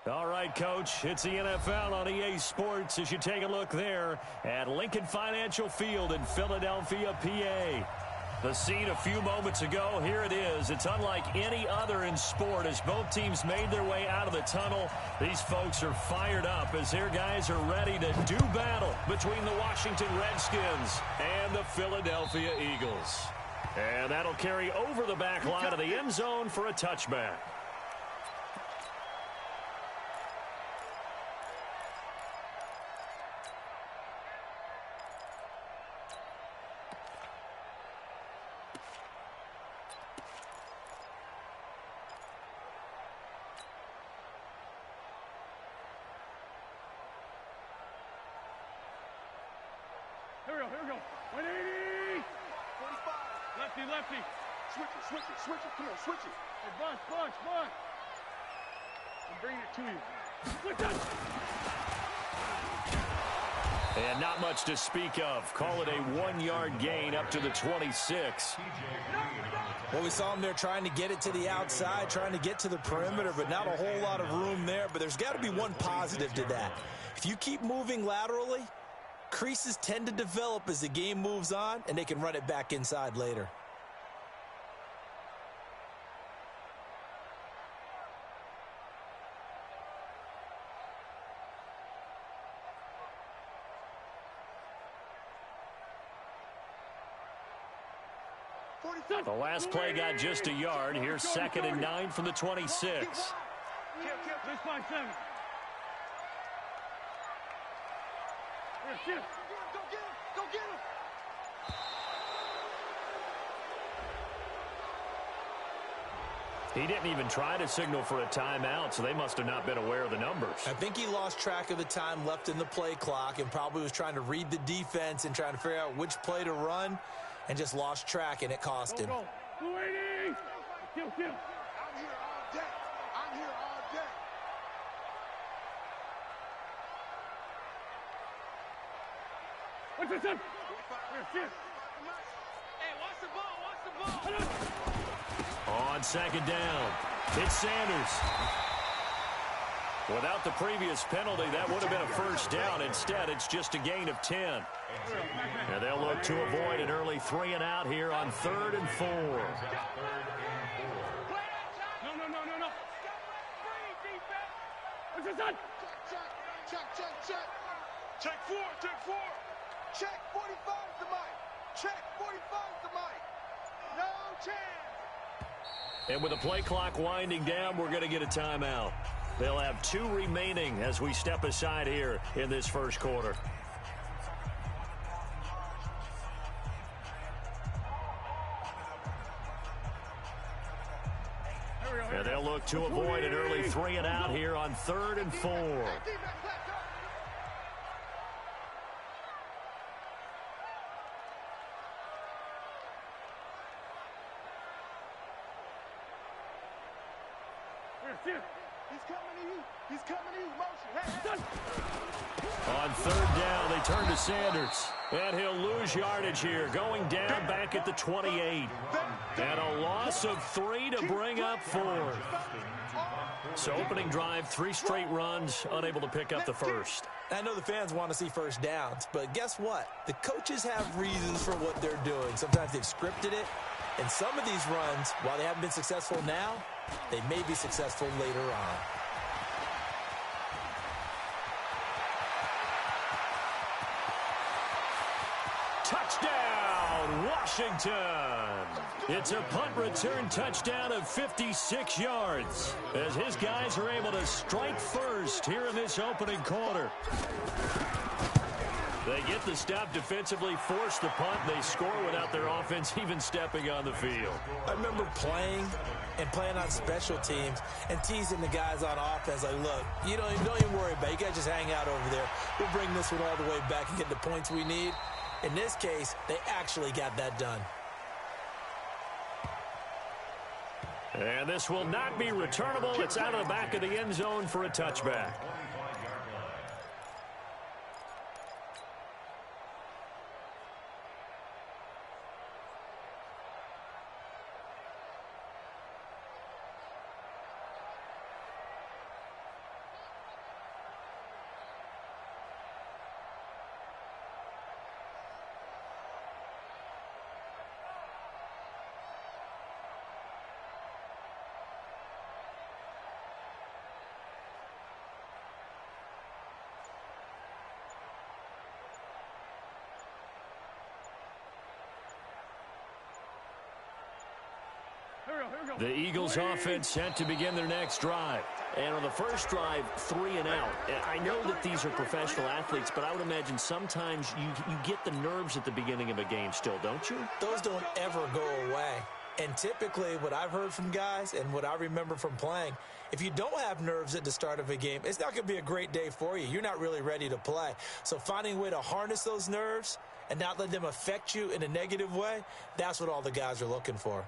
All right, Coach, it's the NFL on EA Sports as you take a look there at Lincoln Financial Field in Philadelphia, PA. The scene a few moments ago, here it is. It's unlike any other in sport as both teams made their way out of the tunnel. These folks are fired up as their guys are ready to do battle between the Washington Redskins and the Philadelphia Eagles. And that'll carry over the back line of the end zone for a touchback. Here we go. 180. 45. Lefty. Switch it. Come on, switch it. Hey, bunch. I'm bringing it to you. Switch it. And not much to speak of. Call it a 1-yard gain up to the 26. Well, we saw him there trying to get it to the outside, trying to get to the perimeter, but not a whole lot of room there. But there's got to be one positive to that. If you keep moving laterally, creases tend to develop as the game moves on, and they can run it back inside later. The last play got just a yard. Here's 2nd and 9 from the 26. This 5-7. Here, Go get him. He didn't even try to signal for a timeout, so they must have not been aware of the numbers. I think he lost track of the time left in the play clock and probably was trying to read the defense and trying to figure out which play to run and just lost track, and it cost him. 280. Kill. I'm here all day. What's this up? Here. Hey, watch the ball. On 2nd down, it's Sanders. Without the previous penalty, that would have been a first down. Instead, it's just a gain of 10. And they'll look to avoid an early 3-and-out here on 3rd and 4. No. What's this up? Check 4. Check 45's the mic. Check 45's the mic. No chance. And with the play clock winding down, we're going to get a timeout. They'll have 2 remaining as we step aside here in this first quarter. And they'll look to avoid an early 3-and-out here on 3rd and 4. He's coming to you. Motion. On 3rd down, they turn to Sanders. And he'll lose yardage here, going down back at the 28. And a loss of 3 to bring up 4. So opening drive, 3 straight runs, unable to pick up the first. I know the fans want to see first downs, but guess what? The coaches have reasons for what they're doing. Sometimes they've scripted it. And some of these runs, while they haven't been successful now, they may be successful later on. Touchdown, Washington! It's a punt return touchdown of 56 yards as his guys are able to strike first here in this opening quarter. They get the stop defensively, force the punt. They score without their offense even stepping on the field. I remember playing on special teams and teasing the guys on offense like, look, you don't even worry about it. You guys just hang out over there. We'll bring this one all the way back and get the points we need. In this case, they actually got that done. And this will not be returnable. It's out of the back of the end zone for a touchback. The Eagles offense set to begin their next drive. And on the first drive, 3 and out. I know that these are professional athletes, but I would imagine sometimes you get the nerves at the beginning of a game still, don't you? Those don't ever go away. And typically what I've heard from guys and what I remember from playing, if you don't have nerves at the start of a game, it's not going to be a great day for you. You're not really ready to play. So finding a way to harness those nerves and not let them affect you in a negative way, that's what all the guys are looking for.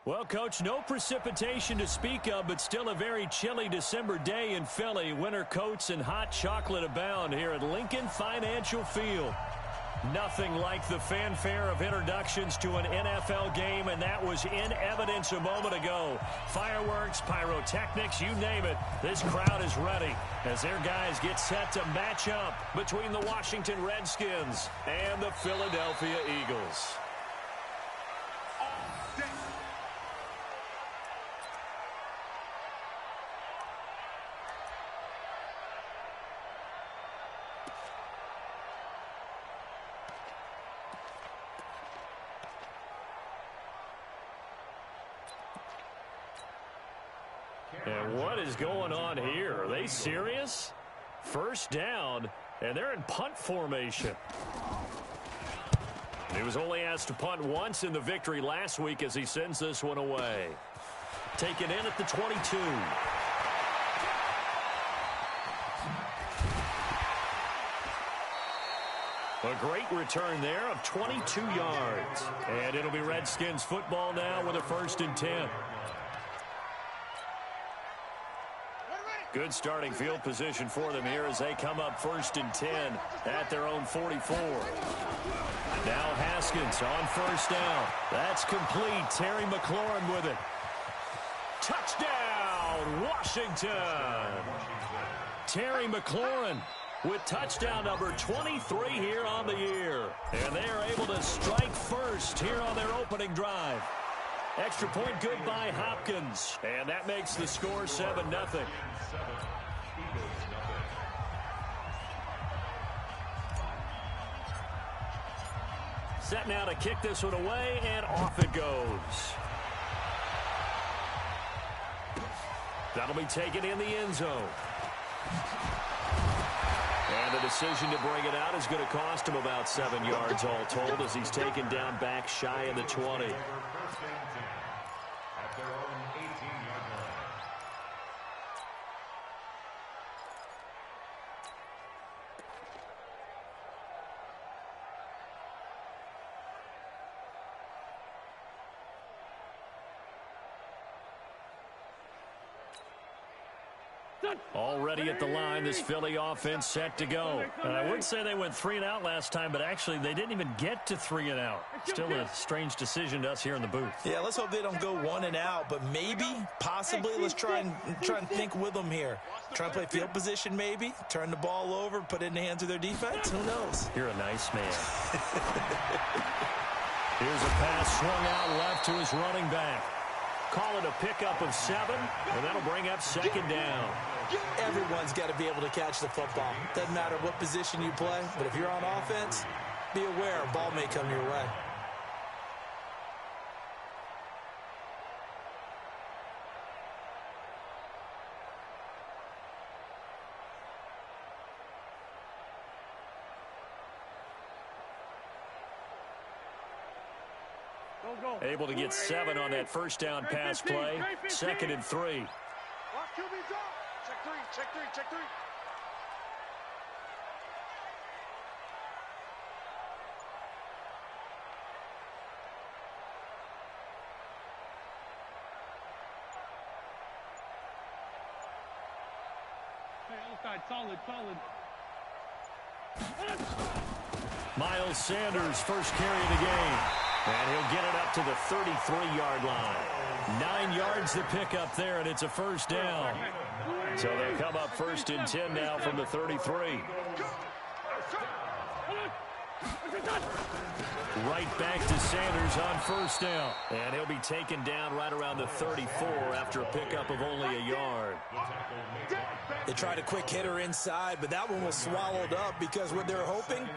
Well, Coach, no precipitation to speak of, but still a very chilly December day in Philly. Winter coats and hot chocolate abound here at Lincoln Financial Field. Nothing like the fanfare of introductions to an NFL game, and that was in evidence a moment ago. Fireworks, pyrotechnics, you name it. This crowd is ready as their guys get set to match up between the Washington Redskins and the Philadelphia Eagles. And what is going on here? Are they serious? First down, and they're in punt formation. He was only asked to punt once in the victory last week as he sends this one away. Taken in at the 22. A great return there of 22 yards. And it'll be Redskins football now with a 1st and 10. Good starting field position for them here as they come up 1st and 10 at their own 44. Now Haskins on 1st down. That's complete. Terry McLaurin with it. Touchdown, Washington. Terry McLaurin with touchdown number 23 here on the year. And they are able to strike first here on their opening drive. Extra point good by Hopkins. And that makes the score 7-0. Set now to kick this one away, and off it goes. That'll be taken in the end zone. And the decision to bring it out is going to cost him about 7 yards all told as he's taken down back shy of the 20. Already at the line, this Philly offense set to go. And I would say they went 3 and out last time, but actually they didn't even get to 3 and out. Still a strange decision to us here in the booth. Yeah, let's hope they don't go 1 and out, but maybe, possibly, let's try and think with them here. Try and play field position maybe, turn the ball over, put it in the hands of their defense. Who knows? You're a nice man. Here's a pass swung out left to his running back. Call it a pickup of 7, and that'll bring up 2nd down. Everyone's got to be able to catch the football. Doesn't matter what position you play, but if you're on offense, be aware a ball may come your way. Able to get 7 on that 1st down pass play. 2nd and 3. Check 3, check 3, check 3. Solid. Miles Sanders, first carry of the game. And he'll get it up to the 33-yard line. 9 yards to pick up there, and it's a 1st down. So they'll come up 1st and 10 now from the 33. Right back to Sanders on 1st down. And he'll be taken down right around the 34 after a pickup of only a yard. They tried a quick hitter inside, but that one was swallowed up because what they're hoping,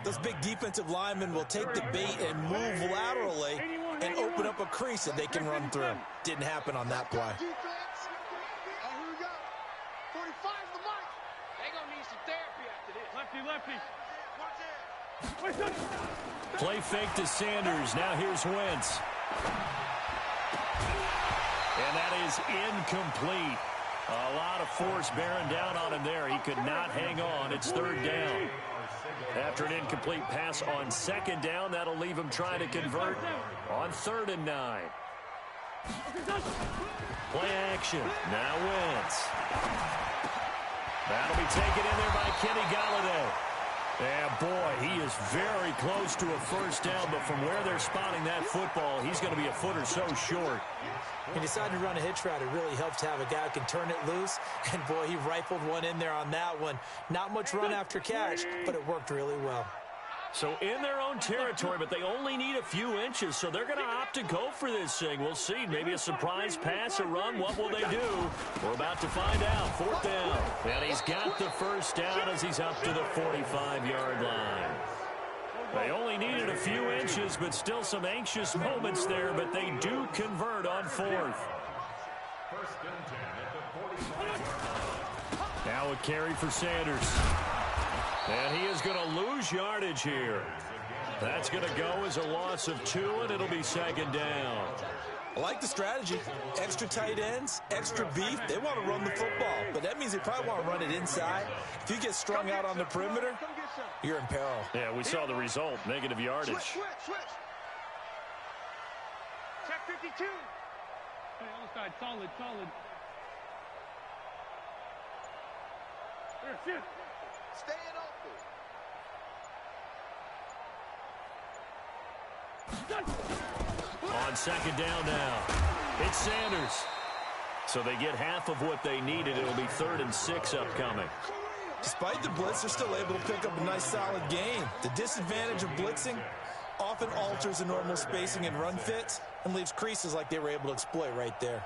those big defensive linemen will take the bait and move laterally and open up a crease that they can run through. Didn't happen on that play. Here we go. 45 the mic. They gonna need some therapy after this. Lefty. Play fake to Sanders. Now here's Wentz. And that is incomplete. A lot of force bearing down on him there. He could not hang on. It's 3rd down. After an incomplete pass on 2nd down, that'll leave him trying to convert on 3rd and 9. Play action. Now Wentz. That'll be taken in there by Kenny Golladay. And boy, he is very close to a first down, but from where they're spotting that football, he's going to be a foot or so short. He decided to run a hitch route. It really helps to have a guy who can turn it loose. And boy, he rifled one in there on that one. Not much run after catch, but it worked really well. So in their own territory, but they only need a few inches, so they're going to opt to go for this thing. We'll see. Maybe a surprise pass or run. What will they do? We're about to find out. Fourth down. And he's got the first down as he's up to the 45-yard line. They only needed a few inches, but still some anxious moments there, but they do convert on fourth. Now a carry for Sanders. And he is going to lose yardage here. That's going to go as a loss of 2, and it'll be second down. I like the strategy. Extra tight ends, extra beef. They want to run the football, but that means they probably want to run it inside. If you get strung out on the perimeter, you're in peril. Yeah, we saw the result, negative yardage. Switch. Check 52. Hey, outside, solid. Here, shift. Staying open. On second down now, it's Sanders. So they get half of what they needed. It'll be 3rd and 6 upcoming. Despite the blitz, they're still able to pick up a nice, solid gain. The disadvantage of blitzing often alters the normal spacing and run fits and leaves creases like they were able to exploit right there.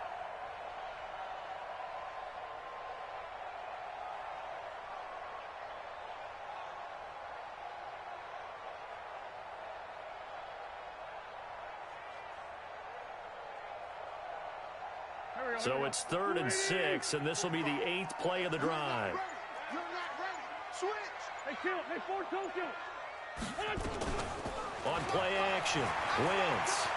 So it's 3rd and 6, and this will be the 8th play of the drive. You're not ready. Switch. Hey, kill. Hey, forward toe kill. On play action, Wentz.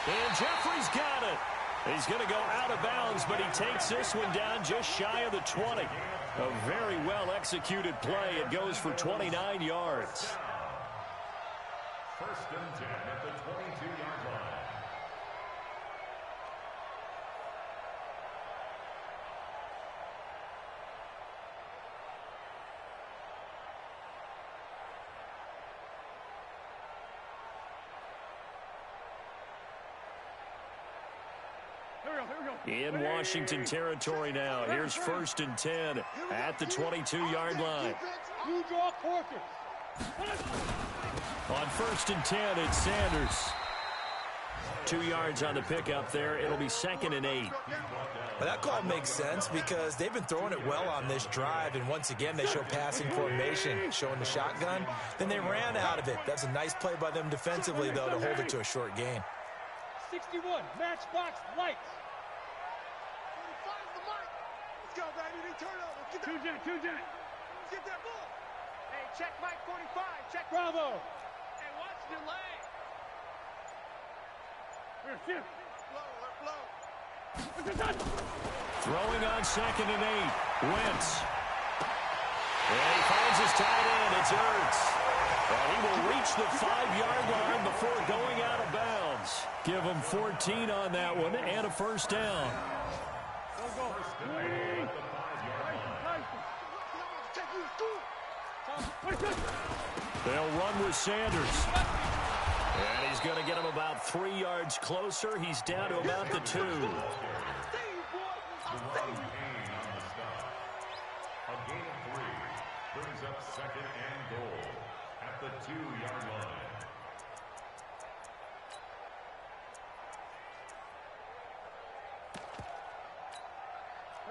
And Jeffrey's got it. He's going to go out of bounds, but he takes this one down just shy of the 20. A very well-executed play. It goes for 29 yards. 1st and 10 at the 22-yard line. In Washington territory now. Here's 1st and 10 at the 22-yard line. You draw quarter. On 1st and 10, it's Sanders. 2 yards on the pickup there. It'll be 2nd and 8. Well, that call makes sense because they've been throwing it well on this drive, and once again they show passing formation, showing the shotgun. Then they ran out of it. That's a nice play by them defensively, though, to hold it to a short gain. 61, matchbox lights. 45's the mic. Let's go, baby. They turn over. Get that. Two jet. Get that ball. Hey, check Mike 45. Check. Bravo. Hey, watch the lane. Here, shift. Blow. Throwing on 2nd and 8. Wentz. And he finds his tight end. It's Ertz. And he will reach the 5-yard line before going out of bounds. Give him 14 on that one and a first down. They'll run with Sanders. And he's going to get him about 3 yards closer. He's down to about the 2. A gain of 3 brings up 2nd and goal at the 2-yard line.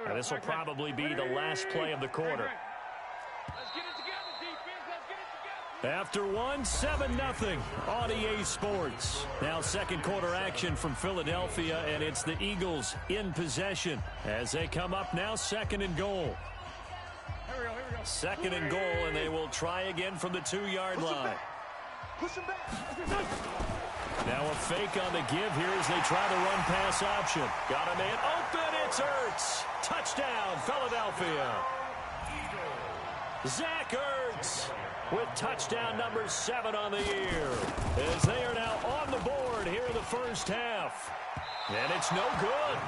And this will probably be the last play of the quarter. Let's get it together, defense. Let's get it together. After 7-0 on EA Sports. Now second quarter action from Philadelphia, and it's the Eagles in possession as they come up now 2nd and goal. Here we go. 2nd and goal, and they will try again from the 2-yard line. Push him back. Now a fake on the give here as they try the run-pass option. Got a man open. It's Ertz. Touchdown, Philadelphia. Zach Ertz with touchdown number 7 on the year as they are now on the board here of the first half. And it's no good.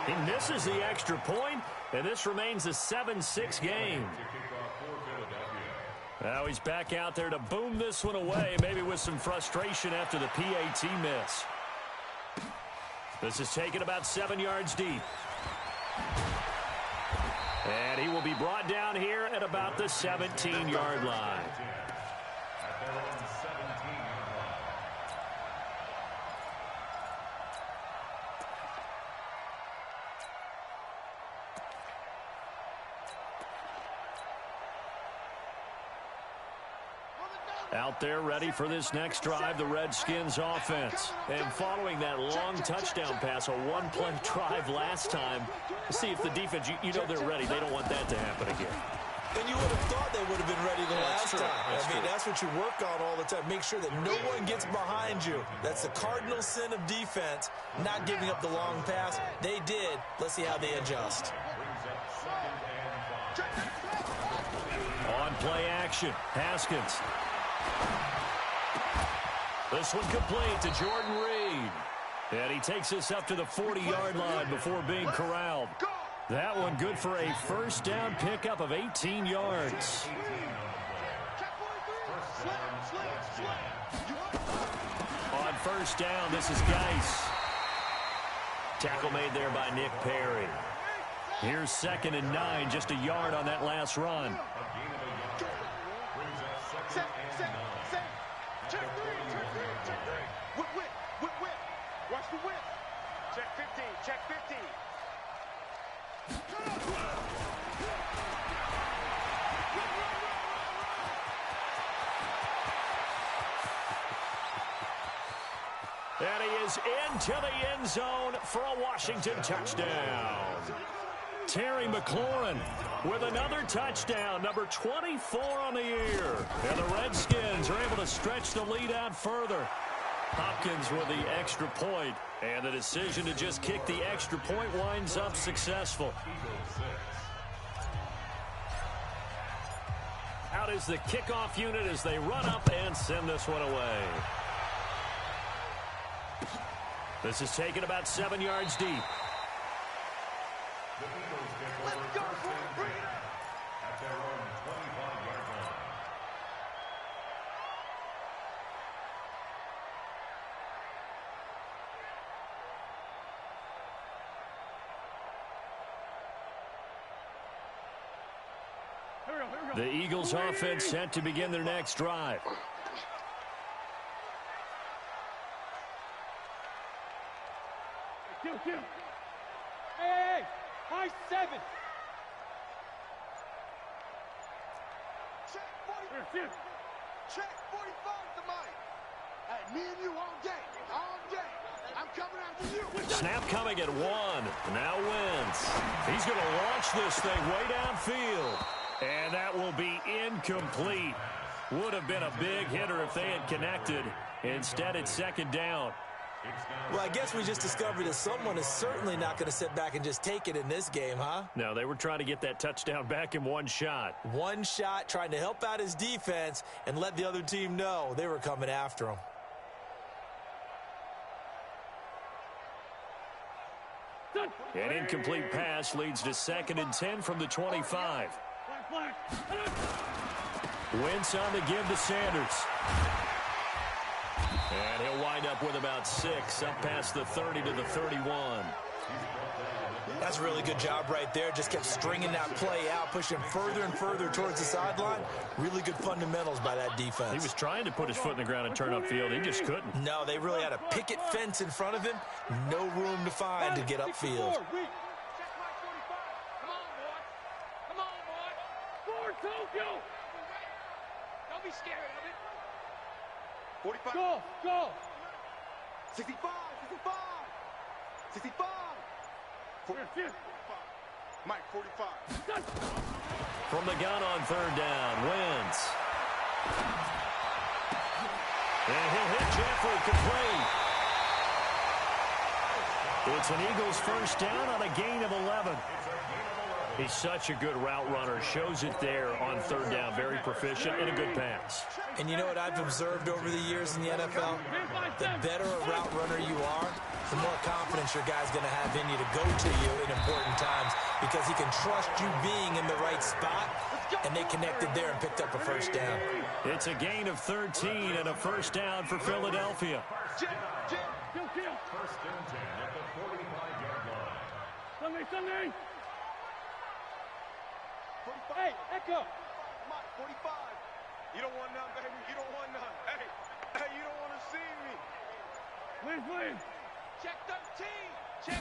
He misses the extra point, and this remains a 7-6 game. Now he's back out there to boom this one away, maybe with some frustration after the PAT miss. This is taken about 7 yards deep. And he will be brought down here at about the 17-yard line. Out there ready for this next drive, the Redskins offense. And following that long touchdown pass, a one-play drive last time, see if the defense, you know they're ready. They don't want that to happen again. And you would have thought they would have been ready the last time. I mean, that's what you work on all the time. Make sure that no one gets behind you. That's the cardinal sin of defense, not giving up the long pass. They did. Let's see how they adjust. On play action, Haskins. This one complete to Jordan Reed. And he takes us up to the 40-yard line before being corralled. That one good for a first down pickup of 18 yards. On first down, this is Geis. Tackle made there by Nick Perry. Here's 2nd and 9, just a yard on that last run. Watch the whip. Check 15. Check 15. And he is into the end zone for a Washington touchdown. Terry McLaurin with another touchdown, number 24 on the year. And the Redskins are able to stretch the lead out further. Hopkins with the extra point, and the decision to just kick the extra point winds up successful. Out is the kickoff unit as they run up and send this one away. This is taken about 7 yards deep. Let's go, bring it up. At their own 25-yard line. The Eagles offense set to begin their next drive. Hey, high 7. Check 45. Check 45 to Mike. Hey, me and you all day. All day. I'm coming after you. Snap coming at 1. Now Wentz. He's going to launch this thing way downfield. And that will be incomplete. Would have been a big hitter if they had connected. Instead, it's 2nd down. Well, I guess we just discovered that someone is certainly not going to sit back and just take it in this game, huh? No, they were trying to get that touchdown back in one shot. One shot, trying to help out his defense and let the other team know they were coming after him. An incomplete pass leads to 2nd and 10 from the 25. Wentz on the give to Sanders. And he'll wind up with about 6, up past the 30 to the 31. That's a really good job right there. Just kept stringing that play out, pushing further and further towards the sideline. Really good fundamentals by that defense. He was trying to put his foot in the ground and turn upfield. He just couldn't. No, they really had a picket fence in front of him. No room to find to get upfield. Don't be scared of it. 45. Go. 65. 65. 45. Mike, 45. From the gun on 3rd down, Wentz. And he'll hit Jeffrey complete. It's an Eagles first down on a gain of 11. He's such a good route runner. Shows it there on third down. Very proficient and a good pass. And you know what I've observed over the years in the NFL? The better a route runner you are, the more confidence your guy's going to have in you to go to you in important times because he can trust you being in the right spot, and they connected there and picked up a first down. It's a gain of 13 and a first down for Philadelphia. First and 10 at the 45-yard line. Sunday. Hey, Echo. Come on, 45. You don't want none, baby. You don't want none. Hey, you don't want to see me. Please. Check 13. Check.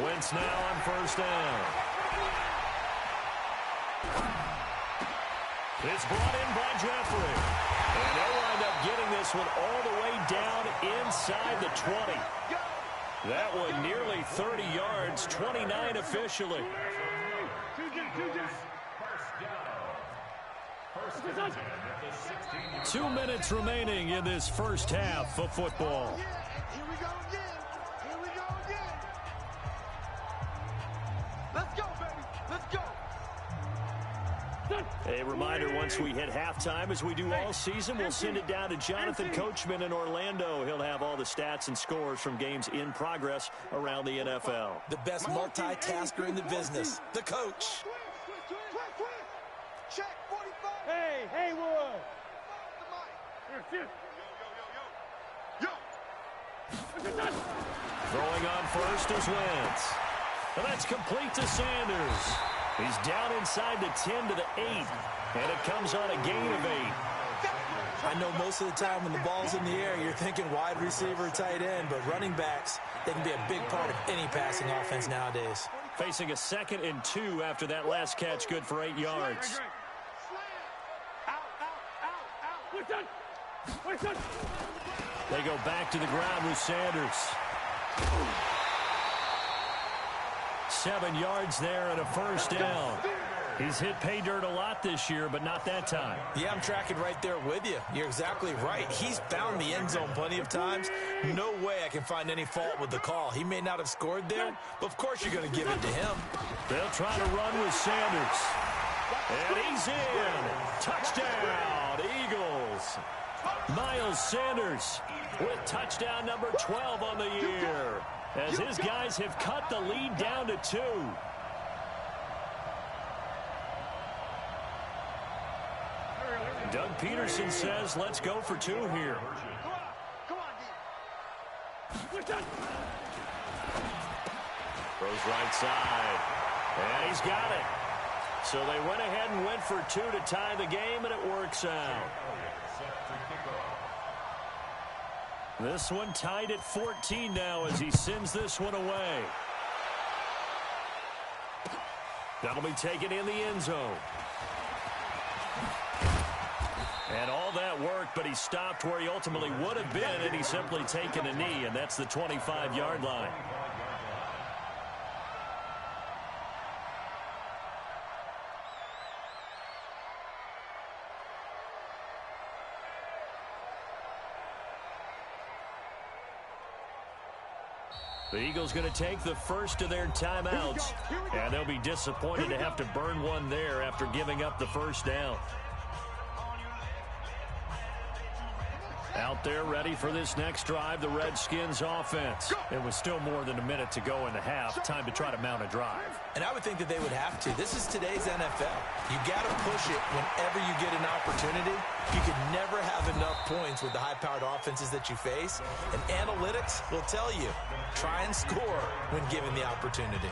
Wentz now on first down. It's brought in by Jeffrey. And they'll wind up getting this one all the way down inside the 20. That one nearly 30 yards, 29 officially. First and 10 at the 16-yard 2 minutes remaining in this first half of football. Here we go again. Let's go, baby. Let's go. A reminder, once we hit halftime, as we do all season, we'll send it down to Jonathan Coachman in Orlando. He'll have all the stats and scores from games in progress around the NFL. The best multitasker in the business, the coach. Check 45. Hey, Haywood. Yo. Throwing on first is Wentz. And that's complete to Sanders. He's down inside the 10 to the 8. And it comes on a gain of 8. I know most of the time when the ball's in the air, you're thinking wide receiver, tight end, but running backs, they can be a big part of any passing offense nowadays. Facing a 2nd and 2 after that last catch, good for 8 yards. They go back to the ground with Sanders. 7 yards there and a first down. He's hit pay dirt a lot this year, but not that time. Yeah, I'm tracking right there with you. You're exactly right. He's found the end zone plenty of times. No way I can find any fault with the call. He may not have scored there, but of course you're going to give it to him. They'll try to run with Sanders. And he's in. Touchdown, Eagles. Miles Sanders with touchdown number 12 on the year, as his guys have cut the lead down to 2. Doug Peterson says, let's go for 2 here. Come on, D. Throws right side. And he's got it. So they went ahead and went for 2 to tie the game, and it works out. This one tied at 14 now as he sends this one away. That'll be taken in the end zone. And all that worked, but he stopped where he ultimately would have been, and he's simply taken a knee, and that's the 25-yard line. The Eagles going to take the first of their timeouts, and they'll be disappointed to have to burn one there after giving up the first down. Out there ready for this next drive, the Redskins offense. It was still more than a minute to go in the half. Time to try to mount a drive. And I would think that they would have to. This is today's NFL. You got to push it whenever you get an opportunity. You can never have enough points with the high-powered offenses that you face. And analytics will tell you, try and score when given the opportunity.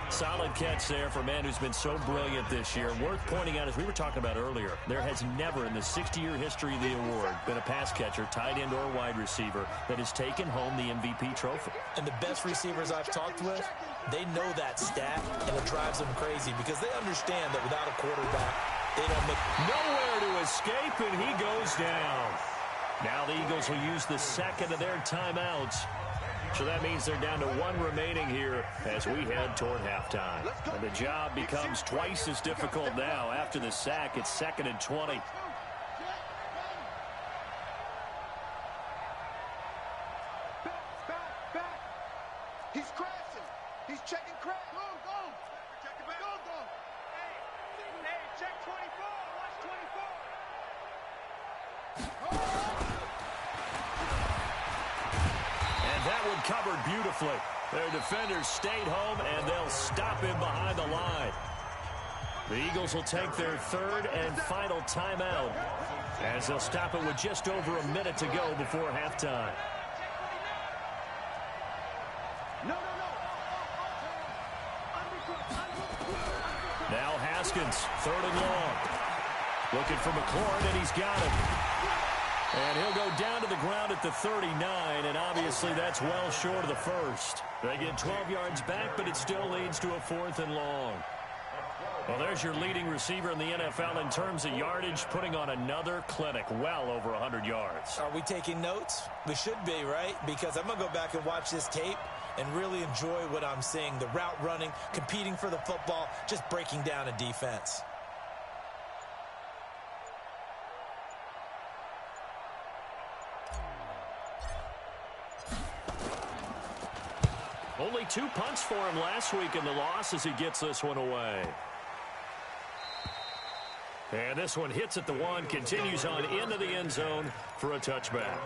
Solid catch there for a man who's been so brilliant this year. Worth pointing out, as we were talking about earlier, there has never in the 60-year history of the award been a pass catcher, tight end, or wide receiver that has taken home the MVP trophy. And the best receivers I've talked with, they know that stat, and it drives them crazy because they understand that without a quarterback, they don't make nowhere to escape, and he goes down. Now the Eagles will use the second of their timeouts. So that means they're down to 1 remaining here as we head toward halftime. And the job becomes twice as difficult now. After the sack, it's 2nd and 20. Back. He's crashing. He's checking crash. Go. Check 24. Watch 24. And that one covered beautifully. Their defenders stayed home, and they'll stop him behind the line. The Eagles will take their third and final timeout as they'll stop it with just over a minute to go before halftime. Now Haskins, third and long. Looking for McLaurin, and he's got him. And he'll go down to the ground at the 39, and obviously that's well short of the first. They get 12 yards back, but it still leads to a 4th and long. Well, there's your leading receiver in the NFL in terms of yardage, putting on another clinic, well over 100 yards. Are we taking notes? We should be, right? Because I'm going to go back and watch this tape and really enjoy what I'm seeing. The route running, competing for the football, just breaking down a defense. Only 2 punts for him last week in the loss as he gets this one away. And this one hits at the 1, continues on into the end zone for a touchback.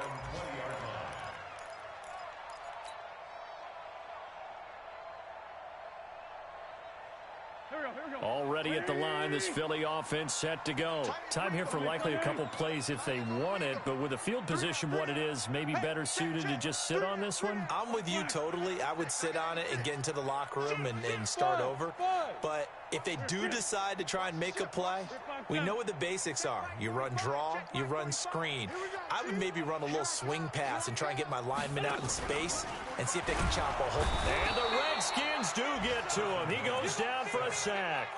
Already at the line, this Philly offense set to go. Time here for likely a couple plays if they want it, but with the field position what it is, maybe better suited to just sit on this one? I'm with you totally. I would sit on it and get into the locker room and start over. But if they do decide to try and make a play, we know what the basics are. You run draw, you run screen. I would maybe run a little swing pass and try and get my lineman out in space and see if they can chop a hole. And the Redskins do get to him. He goes down for a sack.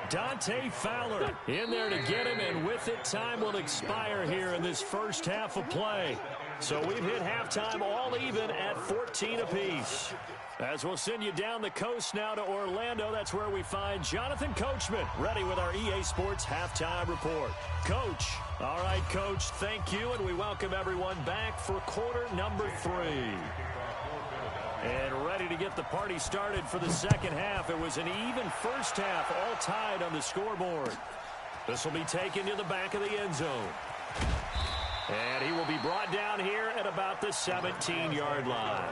Dante Fowler in there to get him, and with it, time will expire here in this first half of play. So we've hit halftime all even at 14 apiece. As we'll send you down the coast now to Orlando, that's where we find Jonathan Coachman ready with our EA Sports halftime report. Coach. All right, Coach, thank you, and we welcome everyone back for quarter number 3. And ready to get the party started for the second half. It was an even first half, all tied on the scoreboard. This will be taken to the back of the end zone. And he will be brought down here at about the 17-yard line.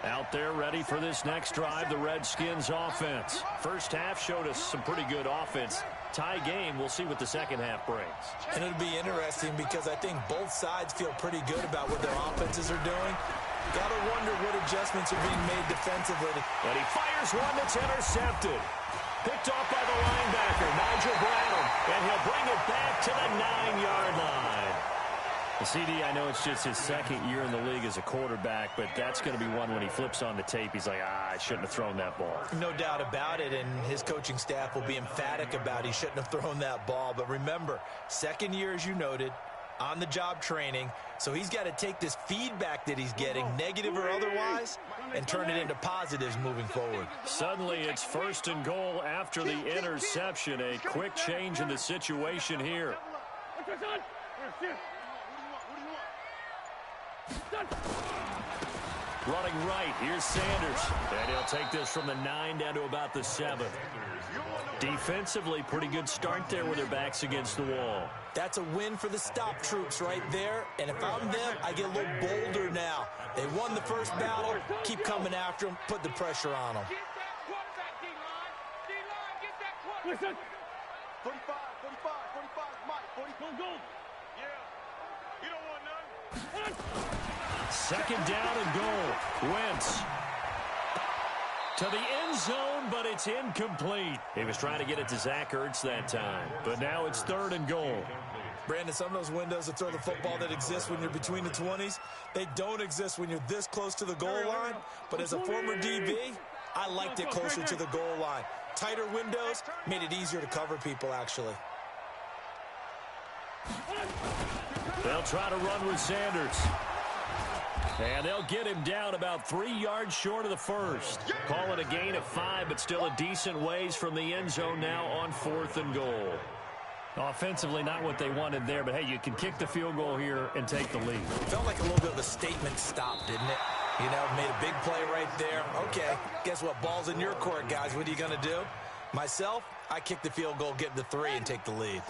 Out there ready for this next drive, the Redskins offense. First half showed us some pretty good offense. Tie game, we'll see what the second half brings. And it'll be interesting because I think both sides feel pretty good about what their offenses are doing. Got to wonder what adjustments are being made defensively. And he fires one that's intercepted. Picked off by the linebacker, Nigel Bradham. And he'll bring it back to the 9-yard line. The CD, I know it's just his second year in the league as a quarterback, but that's going to be one when he flips on the tape, he's like, I shouldn't have thrown that ball. No doubt about it, and his coaching staff will be emphatic about he shouldn't have thrown that ball. But remember, second year, as you noted, on-the-job training, so he's got to take this feedback that he's getting, negative or otherwise, and turn it into positives moving forward. Suddenly, it's 1st and goal after the interception. A quick change in the situation here. Running right, here's Sanders. And he'll take this from the 9 down to about the 7. Defensively, pretty good start there with their backs against the wall. That's a win for the stop troops right there. And if I'm them, I get a little bolder now. They won the first battle. Keep coming after them. Put the pressure on them. Get that quarterback, D-line. D-line, get that quarterback. Listen. 45, 45, 45, Mike, 40. Go. Yeah. You don't want none. Second down and goal. Wentz to the end zone, but it's incomplete. He was trying to get it to Zach Ertz that time, but now it's 3rd and goal. Brandon, some of those windows to throw the football that exist when you're between the 20s, they don't exist when you're this close to the goal line. But as a former DB, I liked it closer to the goal line. Tighter windows made it easier to cover people, actually. They'll try to run with Sanders. And they'll get him down about 3 yards short of the first. Call it a gain of 5, but still a decent ways from the end zone now on 4th and goal. Offensively, not what they wanted there, but hey, you can kick the field goal here and take the lead. Felt like a little bit of a statement stop, didn't it? You know, made a big play right there. Okay, guess what? Ball's in your court, guys. What are you going to do? Myself, I kick the field goal, get the 3, and take the lead.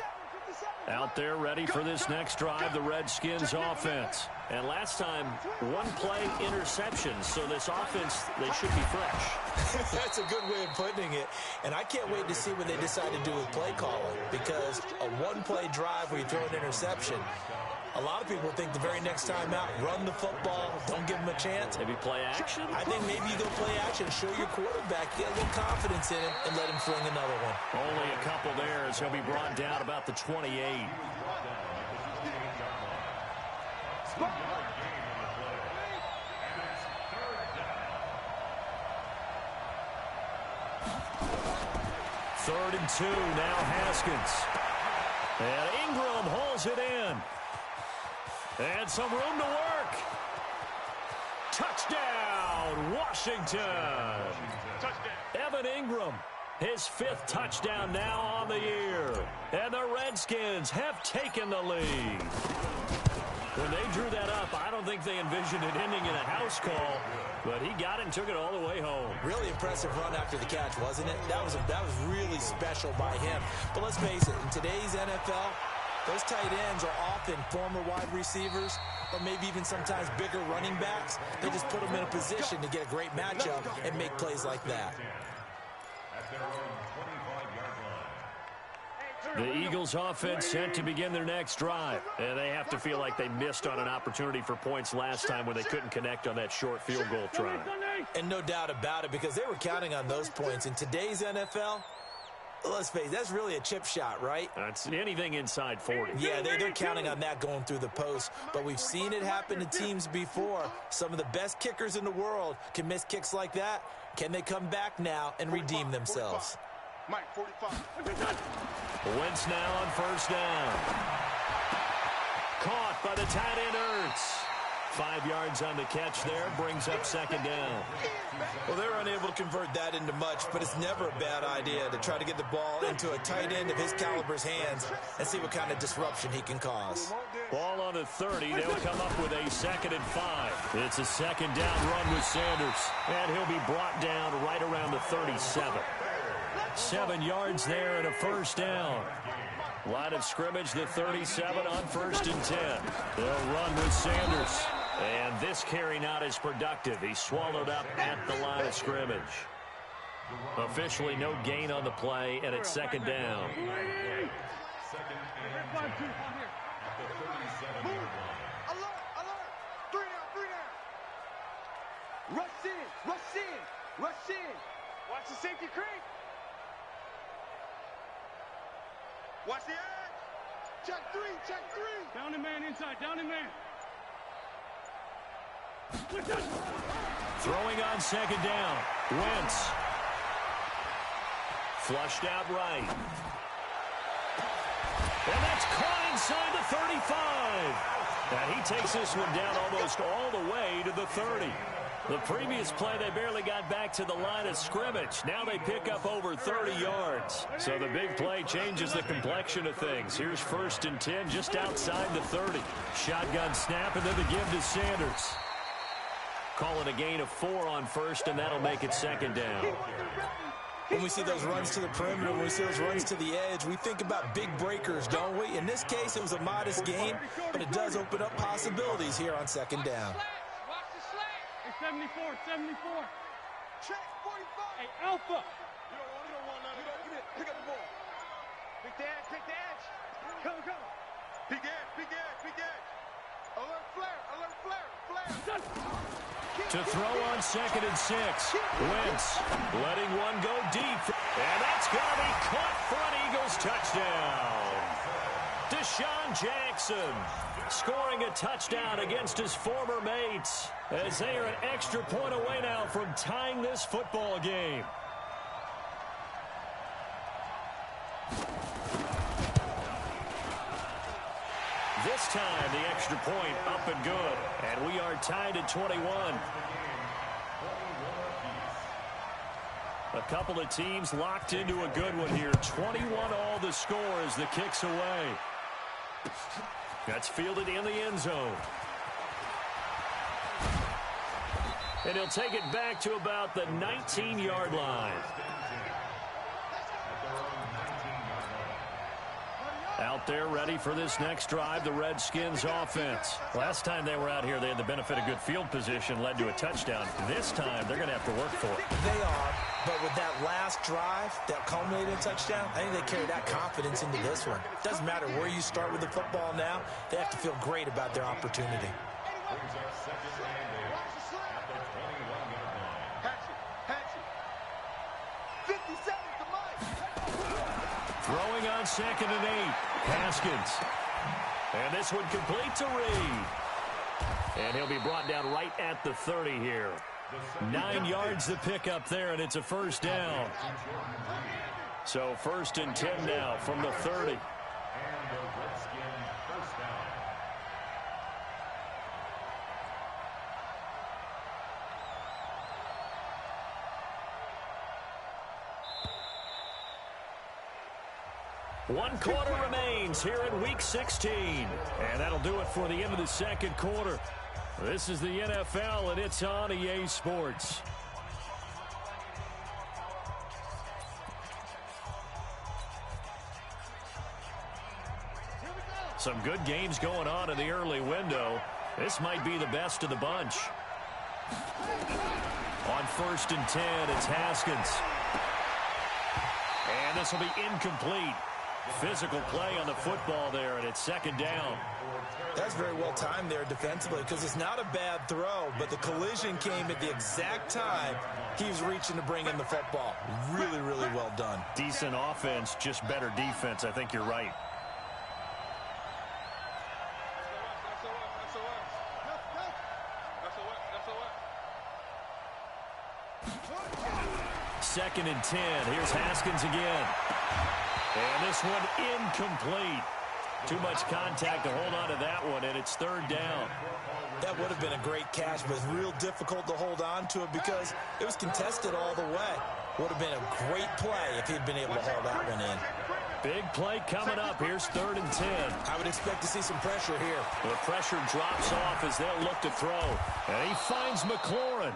Out there ready for this next drive, the Redskins offense. And last time, one play interception, so this offense, they should be fresh. That's a good way of putting it. And I can't wait to see what they decide to do with play calling, because a one-play drive where you throw an interception, a lot of people think the very next time out, run the football, don't give them a chance. Maybe play action? I think maybe you go play action, show your quarterback, get a little confidence in him, and let him fling another one. Only a couple there as he'll be brought down about the 28. Third and 2, now Haskins. And Ingram hauls it in. And some room to work. Touchdown, Washington. Evan Ingram, his 5th touchdown now on the year. And the Redskins have taken the lead. When they drew that up, I don't think they envisioned it ending in a house call, but he got it and took it all the way home. Really impressive run after the catch, wasn't it? That was really special by him. But let's face it, in today's NFL, those tight ends are often former wide receivers or maybe even sometimes bigger running backs. They just put them in a position to get a great matchup and make plays like that. The Eagles offense set to begin their next drive. And they have to feel like they missed on an opportunity for points last time when they couldn't connect on that short field goal try. And no doubt about it, because they were counting on those points. In today's NFL, let's face it, that's really a chip shot, right? That's anything inside 40. Yeah, they're counting on that going through the post. But we've seen it happen to teams before. Some of the best kickers in the world can miss kicks like that. Can they come back now and redeem themselves? Mike, 45. Wentz now on first down. Caught by the tight end Ertz. 5 yards on the catch there, brings up second down. Well, they're unable to convert that into much, but it's never a bad idea to try to get the ball into a tight end of his caliber's hands and see what kind of disruption he can cause. Ball on the 30. They'll come up with a 2nd and 5. It's a second down run with Sanders, and he'll be brought down right around the 37. 7 yards there and a first down. Line of scrimmage, the 37 on 1st and 10. They'll run with Sanders. And this carry not as productive. He's swallowed up at the line of scrimmage. Officially no gain on the play, and it's second down. Alert, alert. 3 down. Rush in, rush in, rush in. Watch the safety creep. Watch the edge. Check 3, check 3. Down the man inside, down the man. Throwing on second down. Wentz. Flushed out right. And that's caught inside the 35. And he takes this one down almost all the way to the 30. The previous play, they barely got back to the line of scrimmage. Now they pick up over 30 yards. So the big play changes the complexion of things. Here's 1st and 10 just outside the 30. Shotgun snap and then the give to Sanders. Calling a gain of 4 on 1st, and that'll make it second down. When we see those runs to the perimeter, when we see those runs to the edge, we think about big breakers, don't we? In this case, it was a modest gain, but it does open up possibilities here on second down. Watch the slack. Hey, 74, 74. Check 45. Hey, Alpha. You don't want none of that. Pick up the ball. Pick the edge, pick the edge. Come, come. Pick edge, pick edge, pick edge. Alert flare, flare. To throw on 2nd and 6. Wentz letting one go deep. And that's going to be caught for an Eagles touchdown. Deshaun Jackson scoring a touchdown against his former mates as they are an extra point away now from tying this football game. This time, the extra point up and good. And we are tied at 21. A couple of teams locked into a good one here. 21 all the score as the kick's away. That's fielded in the end zone. And he'll take it back to about the 19-yard line. Out there ready for this next drive, the Redskins offense. Last time they were out here, they had the benefit of good field position, led to a touchdown. This time, they're going to have to work for it. They are, but with that last drive that culminated in a touchdown, I think they carry that confidence into this one. Doesn't matter where you start with the football now, they have to feel great about their opportunity. Throwing on 2nd and 8, Haskins. And this one complete to Reed. And he'll be brought down right at the 30 here. 9 yards to pick up there, and it's a first down. So 1st and 10 now from the 30. One quarter remains here in Week 16. And that'll do it for the end of the second quarter. This is the NFL, and it's on EA Sports. Some good games going on in the early window. This might be the best of the bunch. On 1st and 10, it's Haskins. And this will be incomplete. Physical play on the football there, and it's 2nd down. That's very well timed there defensively because it's not a bad throw, but the collision came at the exact time he was reaching to bring in the football. Really, really well done. Decent offense, just better defense. I think you're right. Second and 10. Here's Haskins again. And this one incomplete. Too much contact to hold on to that one, and it's 3rd down. That would have been a great catch, but it's real difficult to hold on to it because it was contested all the way. Would have been a great play if he'd been able to haul that one in. Big play coming up. Here's 3rd and 10. I would expect to see some pressure here. The pressure drops off as they'll look to throw. And he finds McLaurin.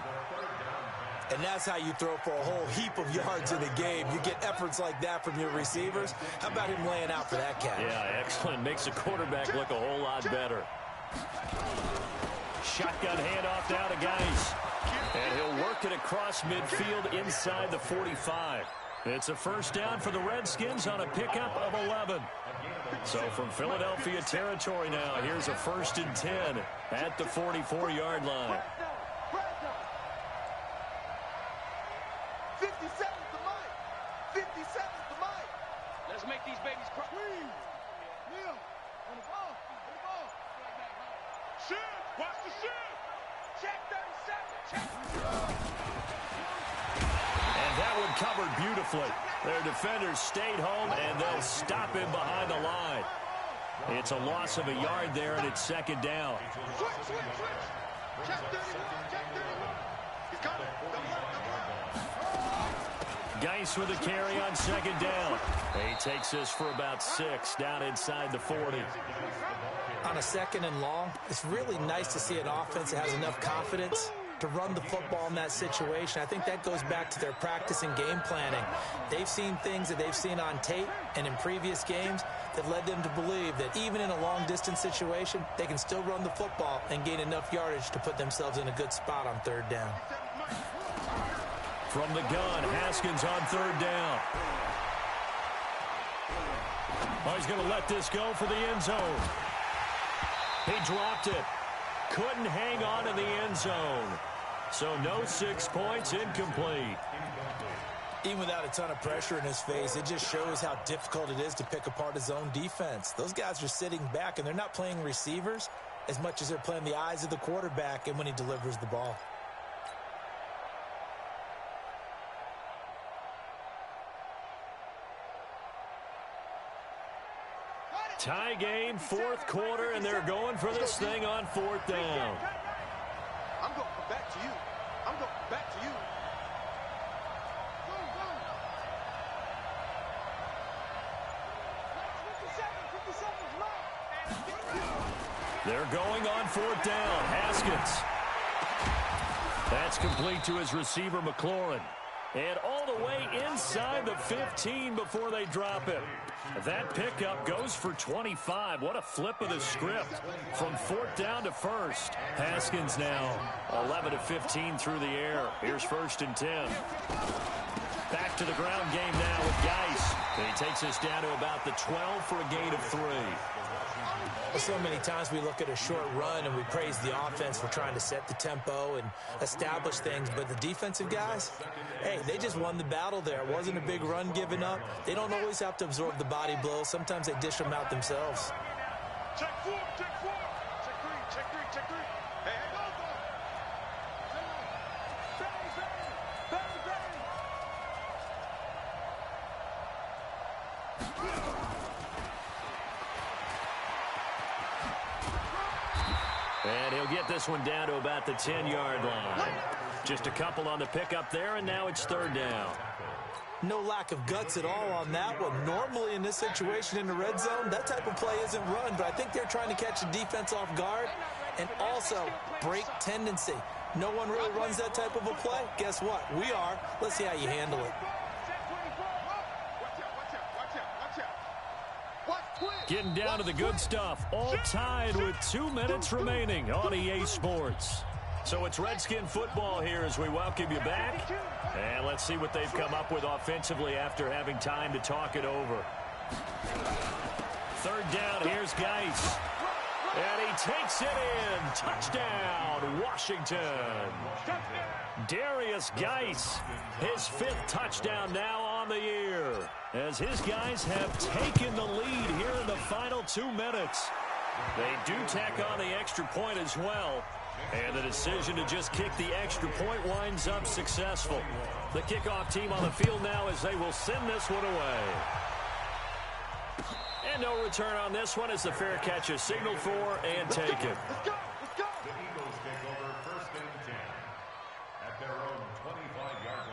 And that's how you throw for a whole heap of yards in a game. You get efforts like that from your receivers. How about him laying out for that catch? Yeah, excellent. Makes the quarterback look a whole lot better. Shotgun handoff now to Geis. And he'll work it across midfield inside the 45. It's a first down for the Redskins on a pickup of 11. So from Philadelphia territory now, here's a 1st and 10 at the 44-yard line. 57's the mic. 57's the mic. Let's make these babies cry. Neil, on the ball. On the ball. Shift. Watch the shift. Check 37. Check. And that one covered beautifully. Their defenders stayed home, and they'll stop him behind the line. It's a loss of a yard there, and it's 2nd down. Switch. Check 31. Check 31. He's coming. Geis with a carry on 2nd down. He takes this for about 6 down inside the 40. On a 2nd and long, it's really nice to see an offense that has enough confidence to run the football in that situation. I think that goes back to their practice and game planning. They've seen things that they've seen on tape and in previous games that led them to believe that even in a long-distance situation, they can still run the football and gain enough yardage to put themselves in a good spot on 3rd down. From the gun, Haskins on 3rd down. Oh, he's going to let this go for the end zone. He dropped it. Couldn't hang on in the end zone. So no 6 points, incomplete. Even without a ton of pressure in his face, it just shows how difficult it is to pick apart his own defense. Those guys are sitting back, and they're not playing receivers as much as they're playing the eyes of the quarterback and when he delivers the ball. Tie game, 4th quarter, and they're going for this thing on 4th down. I'm going back to you. I'm going back to you. They're going on 4th down. Haskins. That's complete to his receiver, McLaurin. And all the way inside the 15 before they drop it. That pickup goes for 25. What a flip of the script from 4th down to 1st. Haskins now 11 of 15 through the air. Here's 1st and 10. Back to the ground game now with Geis. He takes us down to about the 12 for a gain of 3. So many times we look at a short run and we praise the offense for trying to set the tempo and establish things, but the defensive guys, hey, they just won the battle there. It wasn't a big run given up. They don't always have to absorb the body blows. Sometimes they dish them out themselves. Check 4, check 4. Check 3, check 3, check 3. Hey, hey, go, go. Bang, bang, bang, bang. And he'll get this one down to about the 10-yard line. Just a couple on the pickup there, and now it's 3rd down. No lack of guts at all on that one. Normally in this situation in the red zone, that type of play isn't run, but I think they're trying to catch the defense off guard and also break tendency. No one really runs that type of a play. Guess what? We are. Let's see how you handle it. Getting down to the good stuff. All tied with 2 minutes remaining on EA Sports. So it's Redskin football here as we welcome you back. And let's see what they've come up with offensively after having time to talk it over. 3rd down, here's Geis. And he takes it in. Touchdown, Washington. Darius Geis, his 5th touchdown now on the year, as his guys have taken the lead here in the final 2 minutes. They do tack on the extra point as well, and the decision to just kick the extra point winds up successful. The kickoff team on the field now as they will send this one away. And no return on this one as the fair catch is signaled for and taken. Let's go, let's go. The Eagles take over 1st and 10 at their own 25-yard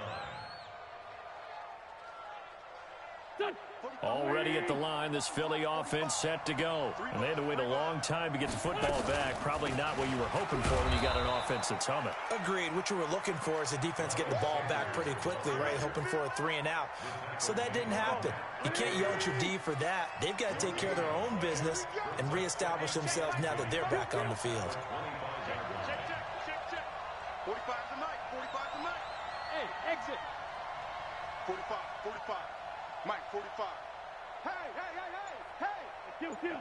line. Already at the line, this Philly offense set to go. And they had to wait a long time to get the football back. Probably not what you were hoping for when you got an offense that's humming. Agreed. What you were looking for is the defense getting the ball back pretty quickly, right? Hoping for a 3 and out. So that didn't happen. You can't yell at your D for that. They've got to take care of their own business and reestablish themselves now that they're back on the field. Check, check, check, check. 45 to Mike, 45 to Mike. Hey, exit. 45, 45. Mike, 45. Hey, hey, hey, hey, hey. Kill, kill.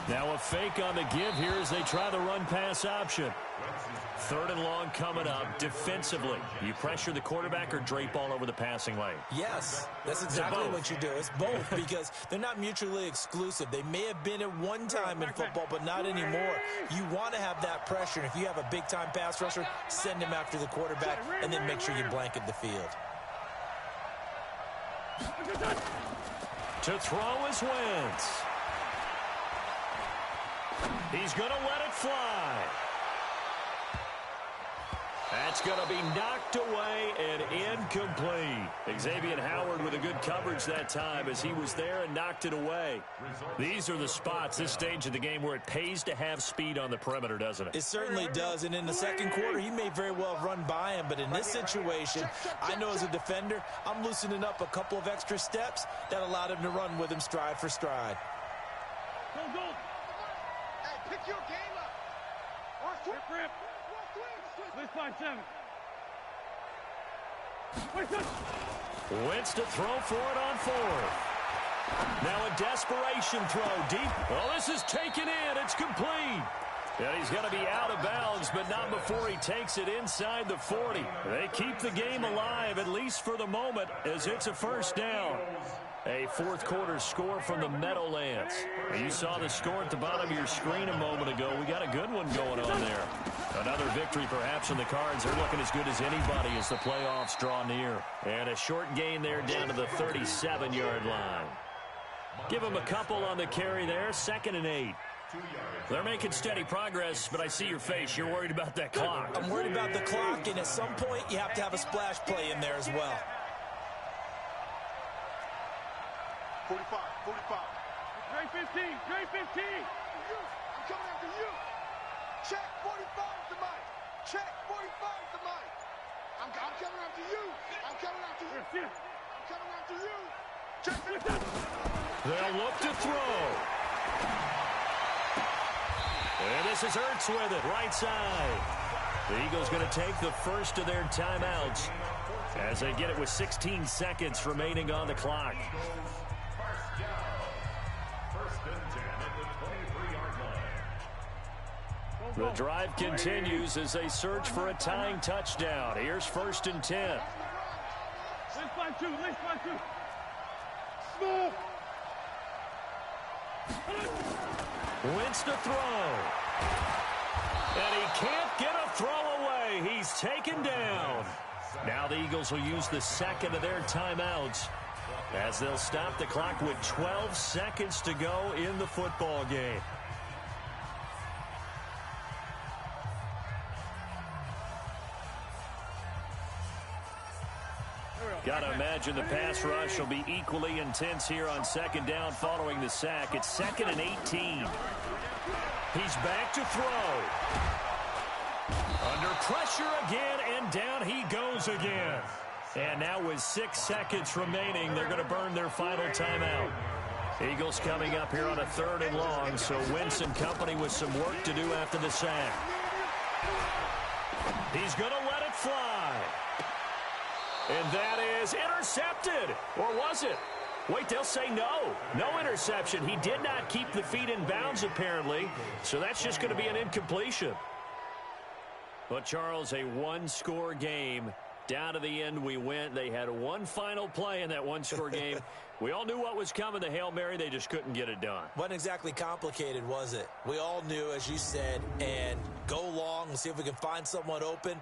Now a fake on the give here as they try the run-pass option. 3rd and long coming up. Defensively, you pressure the quarterback or drape all over the passing lane? Yes, that's exactly what you do. It's both because they're not mutually exclusive. They may have been at one time in football, but not anymore. You want to have that pressure. And if you have a big-time pass rusher, send him after the quarterback and then make sure you blanket the field. To throw is Wentz. He's going to let it fly. That's going to be knocked away and incomplete. Xavier Howard with a good coverage that time as he was there and knocked it away. These are the spots, this stage of the game, where it pays to have speed on the perimeter, doesn't it? It certainly does, and in the second quarter, he may very well have run by him, but in this situation, I know as a defender, I'm loosening up a couple of extra steps that allowed him to run with him stride for stride. Go, go. Hey, pick your game up. Rip, rip. Let's find 7. Wentz to throw for it on 4th. Now a desperation throw deep. Well, this is taken in. It's complete. And he's going to be out of bounds, but not before he takes it inside the 40. They keep the game alive, at least for the moment, as it's a 1st down. A 4th quarter score from the Meadowlands. You saw the score at the bottom of your screen a moment ago. We got a good one going on there. Another victory perhaps in the cards. They're looking as good as anybody as the playoffs draw near. And a short gain there down to the 37-yard line. Give them a couple on the carry there. 2nd and 8. They're making steady progress, but I see your face. You're worried about that clock. I'm worried about the clock, and at some point, you have to have a splash play in there as well. 45, 45. Grade 15, grade 15. I'm coming after you. Check 45 to Mike. Check 45 to Mike. I'm coming after you. I'm coming after you. I'm coming after you. Check it. They'll look to throw. And this is Ertz with it, right side. The Eagles going to take the first of their timeouts as they get it with 16 seconds remaining on the clock. First and 10 at the 23-yard line. The drive continues as they search for a tying touchdown. Here's first and 10. Let's find two. Let's find two. Small. Wins to throw. And he can't get a throw away. He's taken down. Now the Eagles will use the second of their timeouts as they'll stop the clock with 12 seconds to go in the football game. Got to imagine the pass rush will be equally intense here on second down following the sack. It's 2nd and 18. He's back to throw. Under pressure again, and down he goes again. And now with 6 seconds remaining, they're going to burn their final timeout. Eagles coming up here on a 3rd and long, so Wentz and company with some work to do after the sack. He's going to let it fly. And that is intercepted. Or was it? Wait, they'll say no. No interception. He did not keep the feet in bounds, apparently. So that's just going to be an incompletion. But, Charles, a one-score game. Down to the end we went. They had one final play in that one-score game. We all knew what was coming, the Hail Mary. They just couldn't get it done. Wasn't exactly complicated, was it? We all knew, as you said, and go long and see if we can find someone open.